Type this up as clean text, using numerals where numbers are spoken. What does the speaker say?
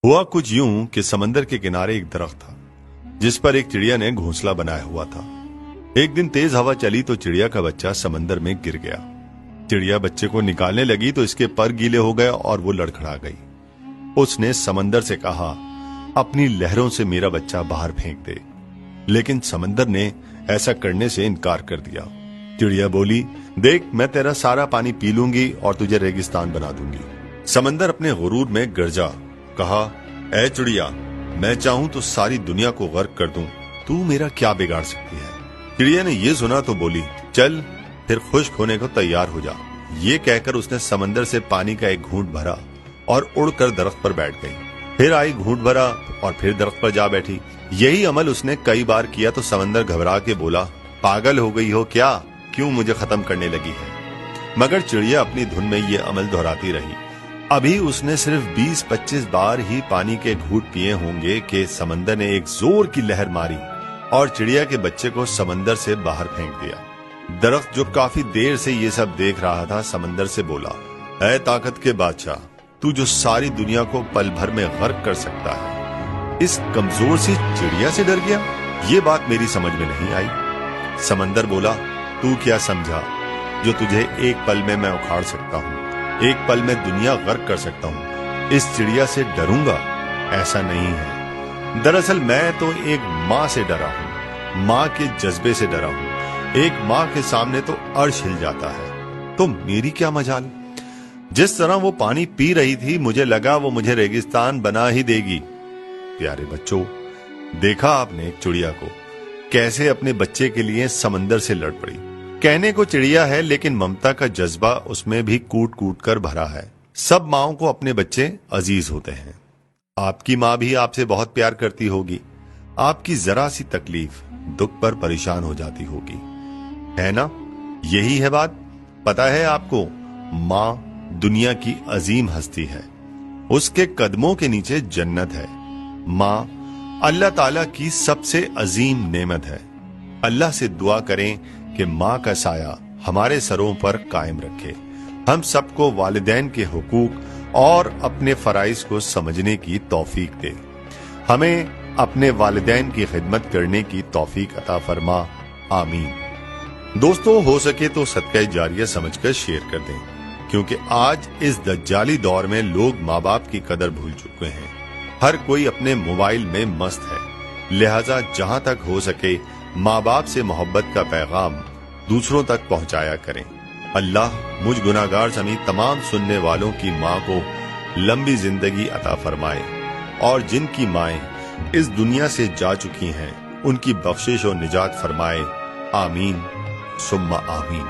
हुआ कुछ यूं कि समंदर के किनारे एक दरख्त था जिस पर एक चिड़िया ने घोंसला बनाया हुआ था। एक दिन तेज हवा चली तो चिड़िया का बच्चा समंदर में गिर गया। चिड़िया बच्चे को निकालने लगी तो इसके पर गीले हो गए और वो लड़खड़ा गई। उसने समंदर से कहा, अपनी लहरों से मेरा बच्चा बाहर फेंक दे, लेकिन समंदर ने ऐसा करने से इनकार कर दिया। चिड़िया बोली, देख, मैं तेरा सारा पानी पी लूंगी और तुझे रेगिस्तान बना दूंगी। समंदर अपने गुरूर में गरजा, कहा, ऐ चिड़िया, मैं चाहूं तो सारी दुनिया को गर्क कर दूं, तू मेरा क्या बिगाड़ सकती है। चिड़िया ने ये सुना तो बोली, चल फिर खुश्क होने को तैयार हो जा। ये कहकर उसने समंदर से पानी का एक घूंट भरा और उड़कर दरख्त पर बैठ गई। फिर आई, घूंट भरा और फिर दरख्त पर जा बैठी। यही अमल उसने कई बार किया तो समंदर घबरा के बोला, पागल हो गई हो क्या, क्यों मुझे खत्म करने लगी है। मगर चिड़िया अपनी धुन में ये अमल दोहराती रही। अभी उसने सिर्फ 20-25 बार ही पानी के घूंट पिए होंगे कि समंदर ने एक जोर की लहर मारी और चिड़िया के बच्चे को समंदर से बाहर फेंक दिया। दरख्त जो काफी देर से ये सब देख रहा था समंदर से बोला, ऐ ताकत के बादशाह, तू जो सारी दुनिया को पल भर में गर्क कर सकता है, इस कमजोर सी चिड़िया से डर गया। ये बात मेरी समझ में नहीं आई। समंदर बोला, तू क्या समझा जो तुझे एक पल में मैं उखाड़ सकता हूँ, एक पल में दुनिया गर्क कर सकता हूँ। इस चिड़िया से डरूंगा? ऐसा नहीं है। दरअसल मैं तो एक माँ से डरा हूँ, माँ के जज्बे से डरा हूँ। एक माँ के सामने तो अर्श हिल जाता है, तो मेरी क्या मजाल। जिस तरह वो पानी पी रही थी मुझे लगा वो मुझे रेगिस्तान बना ही देगी। प्यारे बच्चों, देखा आपने एक चिड़िया को कैसे अपने बच्चे के लिए समंदर से लड़ पड़ी। कहने को चिड़िया है लेकिन ममता का जज्बा उसमें भी कूट कूट कर भरा है। सब माओं को अपने बच्चे अजीज होते हैं। आपकी माँ भी आपसे बहुत प्यार करती होगी, आपकी जरा सी तकलीफ दुख पर परेशान हो जाती होगी, है ना? यही है बात। पता है आपको, माँ दुनिया की अजीम हस्ती है, उसके कदमों के नीचे जन्नत है। माँ अल्लाह ताला की सबसे अजीम नेमत है। अल्लाह से दुआ करें कि माँ का साया हमारे सरों पर कायम रखे। हम सबको वालिदैन के हुकूक और अपने फराइज को समझने की तौफीक दे। हमें अपने वालिदैन की खिदमत करने की तौफीक अता फरमा, आमीन। दोस्तों, हो सके तो सदका जारिया समझकर शेयर कर दें, क्योंकि आज इस दज्जाली दौर में लोग माँ बाप की कदर भूल चुके हैं। हर कोई अपने मोबाइल में मस्त है, लिहाजा जहां तक हो सके माँ बाप से मोहब्बत का पैगाम दूसरों तक पहुंचाया करें। अल्लाह मुझ गुनाहगार समेत तमाम सुनने वालों की माँ को लंबी जिंदगी अता फरमाए और जिनकी माएं इस दुनिया से जा चुकी हैं उनकी बख्शिश और निजात फरमाए, आमीन सुम्मा आमीन।